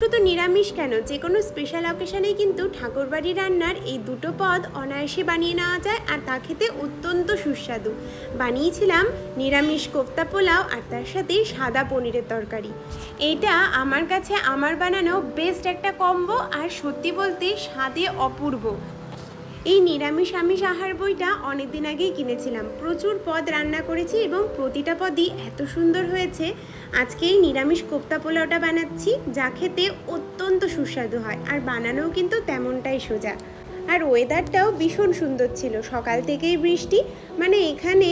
শুধু নিরামিষ কেন, যে কোনো স্পেশাল অকেশনেই কিন্তু ঠাকুরবাড়ি রান্নার এই দুটো পদ অনায়াসে বানিয়ে নেওয়া যায়, আর তা খেতে অত্যন্ত সুস্বাদু। বানিয়েছিলাম নিরামিষ কোফতা পোলাও আর তার সাথে সাদা পনিরের তরকারি। এইটা আমার কাছে আমার বানানো বেস্ট একটা কম্বো, আর সত্যি বলতে স্বাদে অপূর্ব। এই নিরামিষ আমিষ আহার বইটা অনেক দিন আগেই কিনেছিলাম। প্রচুর পদ রান্না করেছি এবং প্রতিটা পদই এত সুন্দর হয়েছে। আজকে এই নিরামিষ কোফতা পোলাওটা বানাচ্ছি, যা খেতে অত্যন্ত সুস্বাদু হয়, আর বানানোও কিন্তু তেমনটাই সোজা। আর ওয়েদারটাও ভীষণ সুন্দর ছিল, সকাল থেকেই বৃষ্টি, মানে এখানে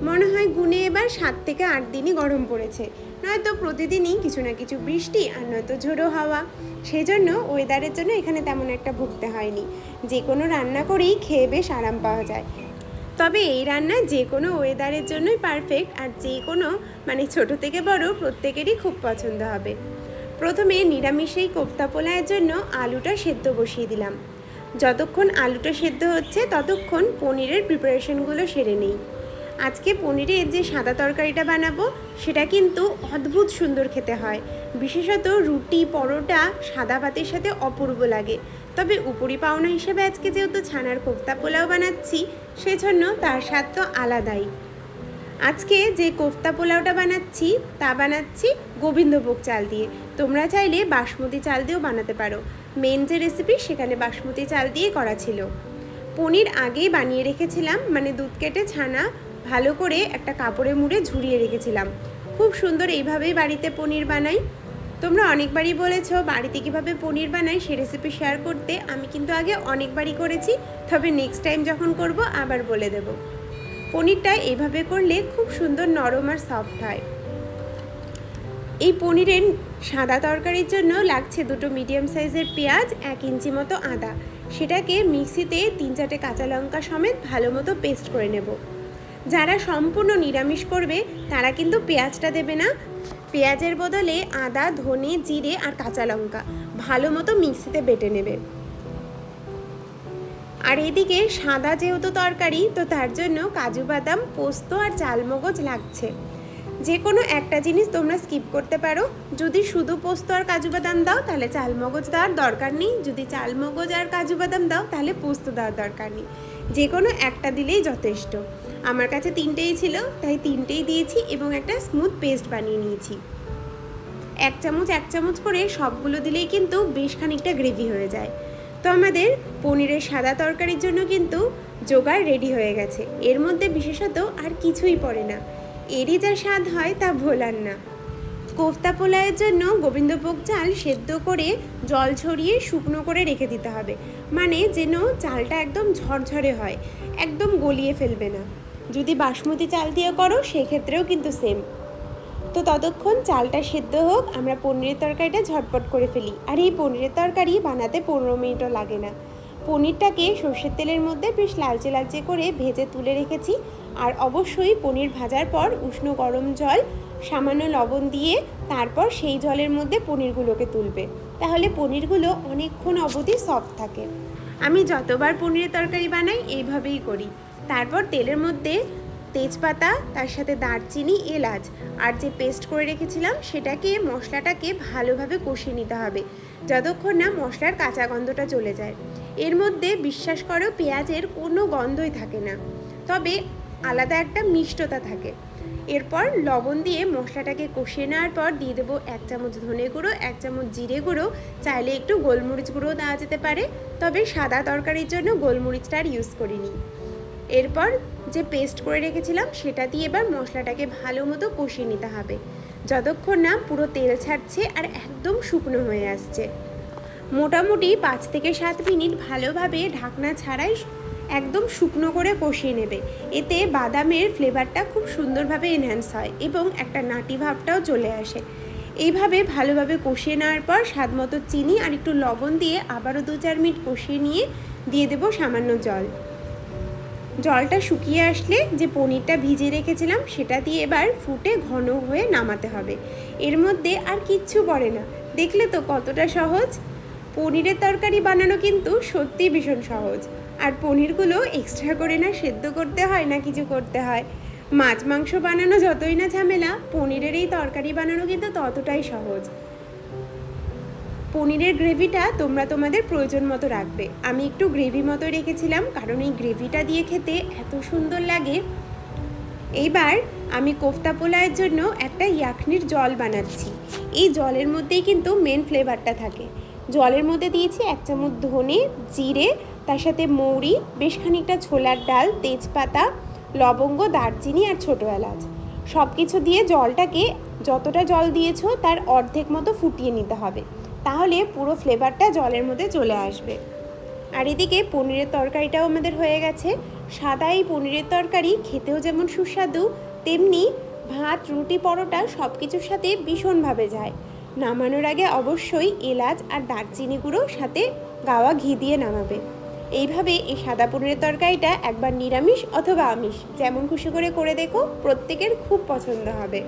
মনে হয় গুনে এবার 7 থেকে 8 দিনই গরম পড়েছে। নয়তো প্রতিদিনই কিছু না কিছু বৃষ্টি, আর নয়তো ঝোড়ো হাওয়া। সেই জন্য ওয়েদারের জন্য এখানে তেমন একটা ভুগতে হয়নি। যে কোনো রান্না করেই খেয়ে বেশ আরাম পাওয়া যায়। তবে এই রান্না যে কোনো ওয়েদারের জন্যই পারফেক্ট, আর যে কোনো ছোট থেকে বড় প্রত্যেকেরই খুব পছন্দ হবে। প্রথমে নিরামিষ এই কোফতা পোলাওয়ের জন্য আলুটা সেদ্ধ বসিয়ে দিলাম। যতক্ষণ আলুটা সেদ্ধ হচ্ছে ততক্ষণ পনিরের প্রিপারেশনগুলো সেরে নেই। আজকে পনিরের যে সাদা তরকারিটা বানাবো সেটা কিন্তু অদ্ভুত সুন্দর খেতে হয়। বিশেষত রুটি, পরোটা, সাদা ভাতের সাথে অপূর্ব লাগে। তবে উপরি পাওনা হিসেবে আজকে যেহেতু ছানার কোফতা পোলাও বানাচ্ছি, সেজন্য তার স্বাদ তো আলাদাই। আজকে যে কোফতা পোলাওটা বানাচ্ছি তা বানাচ্ছি গোবিন্দভোগ চাল দিয়ে। তোমরা চাইলে বাসমতি চাল দিয়েও বানাতে পারো। মেন যে রেসিপি সেখানে বাসমতি চাল দিয়ে করা ছিল। পনির আগেই বানিয়ে রেখেছিলাম, দুধ কেটে ছানা ভালো করে একটা কাপড়ে মুড়ে ঝুরিয়ে রেখেছিলাম। খুব সুন্দর এইভাবেই বাড়িতে পনির বানাই। তোমরা অনেকবারই বলেছো বাড়িতে কীভাবে পনির বানাই সে রেসিপি শেয়ার করতে। আমি কিন্তু আগে অনেকবারই করেছি, তবে নেক্সট টাইম যখন করব আবার বলে দেব। পনিরটা এইভাবে করলে খুব সুন্দর নরম আর সফট হয়। এই পনিরের সাদা তরকারির জন্য লাগছে 2 মিডিয়াম সাইজের পেঁয়াজ, 1 ইঞ্চি মতো আদা। সেটাকে মিক্সিতে 3-4টে কাঁচা লঙ্কা সমেত ভালো মতো পেস্ট করে নেব। যারা সম্পূর্ণ নিরামিষ করবে তারা কিন্তু পেঁয়াজটা দেবে না। পেঁয়াজের বদলে আদা, ধনে, জিরে আর কাঁচা লঙ্কা ভালো মতো মিক্সিতে বেটে নেবে। আর এদিকে সাদা যেহেতু তরকারি, তো তার জন্য কাজু বাদাম, পোস্ত আর চালমগজ লাগছে। যে কোনো একটা জিনিস তোমরা স্কিপ করতে পারো। যদি শুধু পোস্ত আর কাজু বাদাম দাও তাহলে চালমগজ দেওয়ার দরকার নেই, যদি চালমগজ আর কাজু বাদাম দাও তাহলে পোস্ত দেওয়ার দরকার নেই। যে কোনো একটা দিলেই যথেষ্ট। আমার কাছে 3টেই ছিল, তাই 3টেই দিয়েছি এবং একটা স্মুথ পেস্ট বানিয়ে নিয়েছি। 1 চামচ করে সবগুলো দিলেই কিন্তু বেশ খানিকটা গ্রেভি হয়ে যায়। তো আমাদের পনিরের সাদা তরকারির জন্য কিন্তু জোগাড় রেডি হয়ে গেছে। এর মধ্যে বিশেষত আর কিছুই পড়ে না, এরই যা স্বাদ হয় তা ভোলার না। কোফতা পোলাওয়ের জন্য গোবিন্দভোগ চাল সেদ্ধ করে জল ছড়িয়ে শুকনো করে রেখে দিতে হবে, যেন চালটা একদম ঝরঝরে হয়, একদম গলিয়ে ফেলবে না। যদি বাসমতি চাল দিয়ে করো সেক্ষেত্রেও কিন্তু সেম। তো ততক্ষণ চালটা সেদ্ধ হোক, আমরা পনিরের তরকারিটা ঝটপট করে ফেলি। আর এই পনিরের তরকারি বানাতে 15 মিনিটও লাগে না। পনিরটাকে সর্ষের তেলের মধ্যে বেশ লালচে লালচে করে ভেজে তুলে রেখেছি। আর অবশ্যই পনির ভাজার পর উষ্ণ গরম জল, সামান্য লবণ দিয়ে তারপর সেই জলের মধ্যে পনিরগুলোকে তুলবে, তাহলে পনিরগুলো অনেকক্ষণ অবধি সফট থাকে। আমি যতবার পনিরের তরকারি বানাই এইভাবেই করি। তারপর তেলের মধ্যে তেজপাতা, তার সাথে দারচিনি, এলাচ আর যে পেস্ট করে রেখেছিলাম মশলাটাকে ভালোভাবে কষিয়ে নিতে হবে, যতক্ষণ না মশলার কাঁচা গন্ধটা চলে যায়। এর মধ্যে বিশ্বাস করো পেঁয়াজের কোনো গন্ধই থাকে না, তবে আলাদা একটা মিষ্টতা থাকে। এরপর লবণ দিয়ে মশলাটাকে কষিয়ে নেওয়ার পর দিয়ে দেবো 1 চামচ ধনে গুঁড়ো, 1 চামচ জিরে গুঁড়ো, চাইলে একটু গোলমরিচ গুঁড়ো দেওয়া যেতে পারে, তবে সাদা তরকারির জন্য গোলমরিচটা আর ইউজ করিনি। এরপর যে পেস্ট করে রেখেছিলাম সেটা দিয়ে এবার মশলাটাকে ভালো মতো কষিয়ে নিতে হবে, যতক্ষণ না পুরো তেল ছাড়ছে আর একদম শুকনো হয়ে আসছে। মোটামুটি 5 থেকে 7 মিনিট ভালোভাবে ঢাকনা ছাড়াই একদম শুকনো করে কষিয়ে নেবে। এতে বাদামের ফ্লেভারটা খুব সুন্দরভাবে এনহ্যান্স হয় এবং একটা নাটি ভাবটাও চলে আসে। এইভাবে ভালোভাবে কষিয়ে নেওয়ার পর স্বাদ মতো চিনি আর একটু লবণ দিয়ে আবারও 2-4 মিনিট কষিয়ে নিয়ে দিয়ে দেবো সামান্য জল। জলটা শুকিয়ে আসলে যে পনিরটা ভিজিয়ে রেখেছিলাম সেটা দিয়ে এবার ফুটে ঘন হয়ে নামাতে হবে। এর মধ্যে আর কিচ্ছু পড়ে না। দেখলে তো কতটা সহজ। পনিরের তরকারি বানানো কিন্তু সত্যিই ভীষণ সহজ। আর পনিরগুলো এক্সট্রা করে না সেদ্ধ করতে হয় না কিছু করতে হয়। মাছ মাংস বানানো যতই না ঝামেলা, পনিরের এই তরকারি বানানো কিন্তু ততটাই সহজ। পনিরের গ্রেভিটা তোমরা তোমাদের প্রয়োজন মতো রাখবে। আমি একটু গ্রেভি মতো রেখেছিলাম, কারণ এই গ্রেভিটা দিয়ে খেতে এত সুন্দর লাগে। এইবার আমি কোফতা পোলাওয়ের জন্য একটা ইয়াখনির জল বানাচ্ছি। এই জলের মধ্যেই কিন্তু মেন ফ্লেভারটা থাকে। জলের মধ্যে দিয়েছি 1 চামচ ধনে, জিরে, তার সাথে মৌরি, বেশ খানিকটা ছোলার ডাল, তেজপাতা, লবঙ্গ, দারচিনি আর ছোটো এলাচ। সব কিছু দিয়ে জলটাকে যতটা জল দিয়েছো তার অর্ধেক মতো ফুটিয়ে নিতে হবে, তাহলে পুরো ফ্লেভারটা জলের মধ্যে চলে আসবে। আর এদিকে পনিরের তরকারিটাও আমাদের হয়ে গেছে। সাদা এই পনিরের তরকারি খেতেও যেমন সুস্বাদু, তেমনি ভাত, রুটি, পরোটা সব কিছুর সাথে ভীষণভাবে যায়। নামানোর আগে অবশ্যই এলাচ আর দারচিনি গুঁড়ো সাথে গাওয়া ঘি দিয়ে নামাবে। এইভাবে এই সাদা পনিরের তরকারিটা একবার নিরামিষ অথবা আমিষ যেমন খুশি করে দেখো, প্রত্যেকের খুব পছন্দ হবে।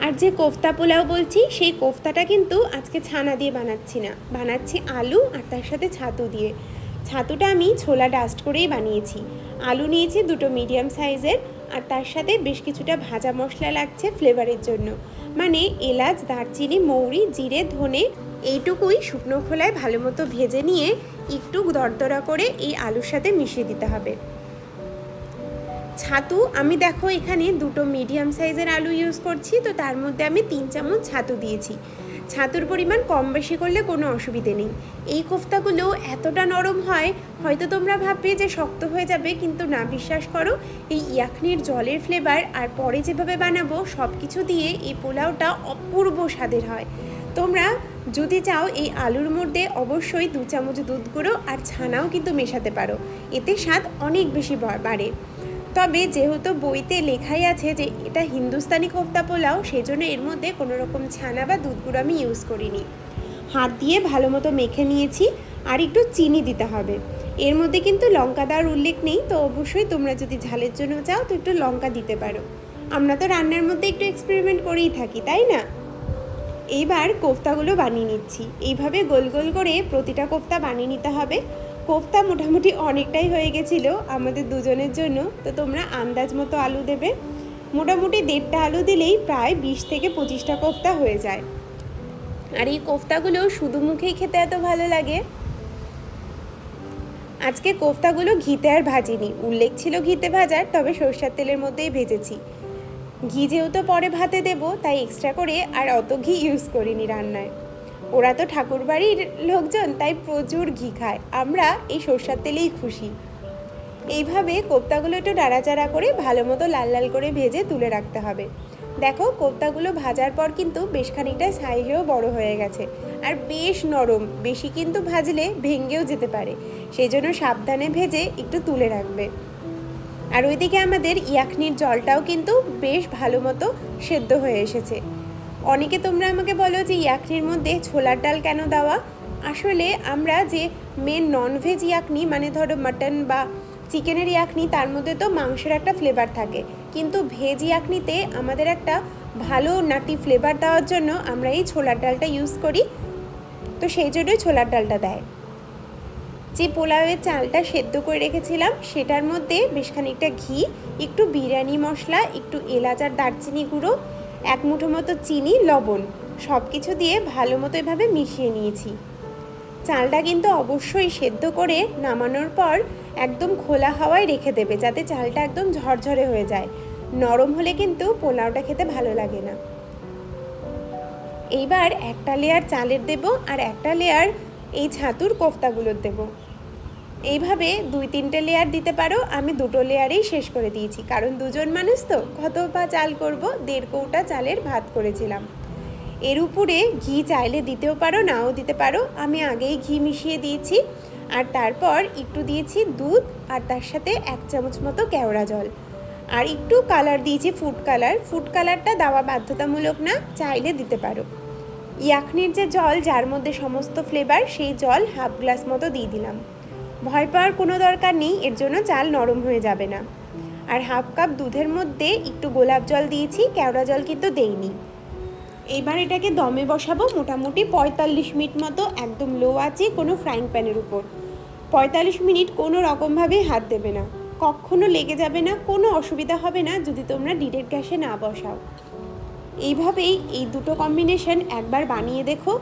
আর যে কোফতা পোলাও বলছি, সেই কোফতাটা কিন্তু আজকে ছানা দিয়ে বানাচ্ছি না, বানাচ্ছি আলু আর তার সাথে ছাতু দিয়ে। ছাতুটা আমি ছোলা ডাস্ট করেই বানিয়েছি। আলু নিয়েছি 2টো মিডিয়াম সাইজের, আর তার সাথে বেশ কিছুটা ভাজা মশলা লাগছে ফ্লেভারের জন্য, মানে এলাচ, দারচিনি, মৌরি, জিরে, ধনে, এইটুকুই শুকনো খোলায় ভালো মতো ভেজে নিয়ে একটু দরদরা করে এই আলুর সাথে মিশিয়ে দিতে হবে। ছাতু আমি দেখো এখানে 2টো মিডিয়াম সাইজের আলু ইউজ করছি, তো তার মধ্যে আমি 3 চামচ ছাতু দিয়েছি। ছাতুর পরিমাণ কম বেশি করলে কোনো অসুবিধে নেই। এই কোফতাগুলো এতটা নরম হয়, হয়তো তোমরা ভাববে যে শক্ত হয়ে যাবে, কিন্তু না, বিশ্বাস করো, এই ইয়াখনির জলের ফ্লেভার আর পরে যেভাবে বানাবো সব কিছু দিয়ে এই পোলাওটা অপূর্ব স্বাদের হয়। তোমরা যদি চাও এই আলুর মধ্যে অবশ্যই 2 চামচ দুধ গুঁড়ো আর ছানাও কিন্তু মেশাতে পারো, এতে স্বাদ অনেক বেশি বাড়ে। তবে যেহেতু বইতে লেখাই আছে যে এটা হিন্দুস্তানি কোফতা পোলাও, সেজন্য এর মধ্যে কোনো রকম ছানা বা দুধ গুঁড়ো আমি ইউজ করিনি। হাত দিয়ে ভালো মতো মেখে নিয়েছি, আর একটু চিনি দিতে হবে। এর মধ্যে কিন্তু লঙ্কা দেওয়ার উল্লেখ নেই, তো অবশ্যই তোমরা যদি ঝালের জন্য চাও তো একটু লঙ্কা দিতে পারো। আমরা তো রান্নার মধ্যে একটু এক্সপেরিমেন্ট করেই থাকি, তাই না? এইবার কোফতাগুলো বানিয়ে নিচ্ছি। এইভাবে গোল গোল করে প্রতিটা কোফতা বানিয়ে নিতে হবে। কোফতা মোটামুটি অনেকটাই হয়ে গেছিলো আমাদের দুজনের জন্য, তো তোমরা আন্দাজ মতো আলু দেবে। মোটামুটি 1.5টা আলু দিলেই প্রায় 20 থেকে 25টা কোফতা হয়ে যায়। আর এই কোফতাগুলো শুধু মুখেই খেতে এত ভালো লাগে। আজকে কোফতাগুলো ঘিতে আর ভাজিনি, উল্লেখ ছিল ঘিতে ভাজার, তবে সরষের তেলের মধ্যেই ভেজেছি। ঘি যেহেতু পরে ভাতে দেবো, তাই এক্সট্রা করে আর অত ঘি ইউজ করিনি রান্নায়। ওরা তো ঠাকুর বাড়ির লোকজন, তাই প্রচুর ঘি খায়, আমরা এই সরষের তেলেই খুশি। এইভাবে কোফতাগুলো একটু নাড়াচাড়া করে ভালো মতো লাল লাল করে ভেজে তুলে রাখতে হবে। দেখো কোফতাগুলো ভাজার পর কিন্তু বেশ খানিকটা সাইজেও বড় হয়ে গেছে, আর বেশ নরম, বেশি কিন্তু ভাজলে ভেঙেও যেতে পারে, সেই জন্য সাবধানে ভেজে একটু তুলে রাখবে। আর ওইদিকে আমাদের ইয়াখনির জলটাও কিন্তু বেশ ভালো মতো সেদ্ধ হয়ে এসেছে। অনেকে তোমরা আমাকে বলো যে ইয়াখনির মধ্যে ছোলার ডাল কেন দেওয়া। আসলে আমরা যে মেন ননভেজ ইয়াখনি, মানে ধরো মাটন বা চিকেনের ইয়াখনি, তার মধ্যে তো মাংসের একটা ফ্লেভার থাকে, কিন্তু ভেজ ইয়াখনিতে আমাদের একটা ভালো নাটি ফ্লেভার দেওয়ার জন্য আমরা এই ছোলার ডালটা ইউজ করি, তো সেই জন্যই ছোলার ডালটা দেয়। যে পোলাওয়ের চালটা সেদ্ধ করে রেখেছিলাম সেটার মধ্যে বেশ খানিকটা ঘি, একটু বিরিয়ানি মশলা, একটু এলাচ আর দারচিনি গুঁড়ো, 1 মুঠো মতো চিনি, লবণ, সব কিছু দিয়ে ভালো মতো এভাবে মিশিয়ে নিয়েছি। চালটা কিন্তু অবশ্যই সেদ্ধ করে নামানোর পর একদম খোলা হাওয়ায় রেখে দেবে, যাতে চালটা একদম ঝরঝরে হয়ে যায়। নরম হলে কিন্তু পোলাওটা খেতে ভালো লাগে না। এইবার একটা লেয়ার চালের দেব, আর একটা লেয়ার এই ছাতুর কোফতাগুলোর দেব। এইভাবে 2-3টে লেয়ার দিতে পারো, আমি 2টো লেয়ারেই শেষ করে দিয়েছি, কারণ 2জন মানুষ তো, কত পা চাল করব, 1.5 কৌটা চালের ভাত করেছিলাম। এর উপরে ঘি চাইলে দিতেও পারো, নাও দিতে পারো, আমি আগেই ঘি মিশিয়ে দিয়েছি। আর তারপর একটু দিয়েছি দুধ, আর তার সাথে 1 চামচ মতো কেওড়া জল, আর একটু কালার দিয়েছি ফুড কালার। ফুড কালারটা দেওয়া বাধ্যতামূলক না, চাইলে দিতে পারো। ইয়াখনির যে জল, যার মধ্যে সমস্ত ফ্লেভার, সেই জল 1/2 গ্লাস মতো দিয়ে দিলাম। ভয় পাওয়ার কোনো দরকার নেই, এর জন্য চাল নরম হয়ে যাবে না। আর 1/2 কাপ দুধের মধ্যে একটু গোলাপ জল দিয়েছি, কেওড়া জল কিন্তু দেইনি। এইবার এটাকে দমে বসাবো মোটামুটি 45 মিনিট মতো, একদম লো আঁচে, কোনো ফ্রাইং প্যানের উপর। 45 মিনিট কোনো রকমভাবেই হাত দেবে না, কখনো লেগে যাবে না, কোনো অসুবিধা হবে না যদি তোমরা ডিরেক্ট গ্যাসে না বসাও। এইভাবেই এই দুটো কম্বিনেশন একবার বানিয়ে দেখো।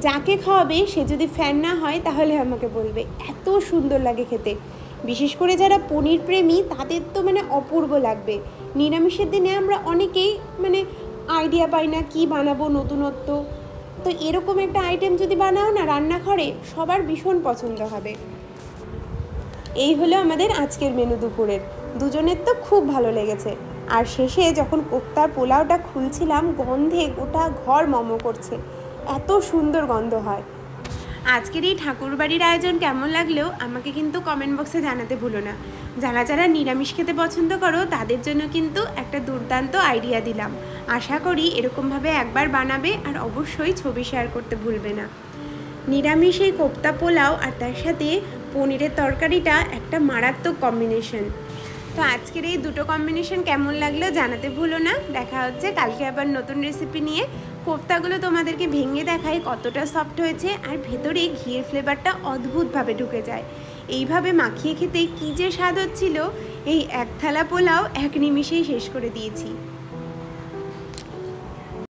যাকে খাওয়াবে সে যদি ফ্যান না হয় তাহলে আমাকে বলবে, এত সুন্দর লাগে খেতে। বিশেষ করে যারা পনির প্রেমী তাদের তো অপূর্ব লাগবে। নিরামিষের দিনে আমরা অনেকেই আইডিয়া পাই না কি বানাবো নতুনত্ব, তো এরকম একটা আইটেম যদি বানাও না রান্নাঘরে, সবার ভীষণ পছন্দ হবে। এই হলো আমাদের আজকের মেনু দুপুরের। দুজনের তো খুব ভালো লেগেছে। আর শেষে যখন কোফতার পোলাওটা খুলছিলাম, গন্ধে গোটা ঘর মমো করছে, এত সুন্দর গন্ধ হয়। আজকের এই ঠাকুরবাড়ির আয়োজন কেমন লাগলেও আমাকে কিন্তু কমেন্ট বক্সে জানাতে ভুলো না। যারা যারা নিরামিষ খেতে পছন্দ করো তাদের জন্য কিন্তু একটা দুর্দান্ত আইডিয়া দিলাম। আশা করি এরকমভাবে একবার বানাবে আর অবশ্যই ছবি শেয়ার করতে ভুলবে না। নিরামিষ এই কোফতা পোলাও আর তার সাথে পনিরের তরকারিটা একটা মারাত্মক কম্বিনেশন। তো আজকের এই দুটো কম্বিনেশন কেমন লাগলো জানাতে ভুলো না। দেখা হচ্ছে কালকে আবার নতুন রেসিপি নিয়ে। কোফতাগুলো তোমাদেরকে ভেঙে দেখাই কতটা সফট হয়েছে, আর ভেতরে ঘিয়ের ফ্লেভারটা অদ্ভুতভাবে ঢুকে যায়। এইভাবে মাখিয়ে খেতে কী যে স্বাদ হচ্ছিল। এই এক থালা পোলাও এক নিমিষেই শেষ করে দিয়েছি।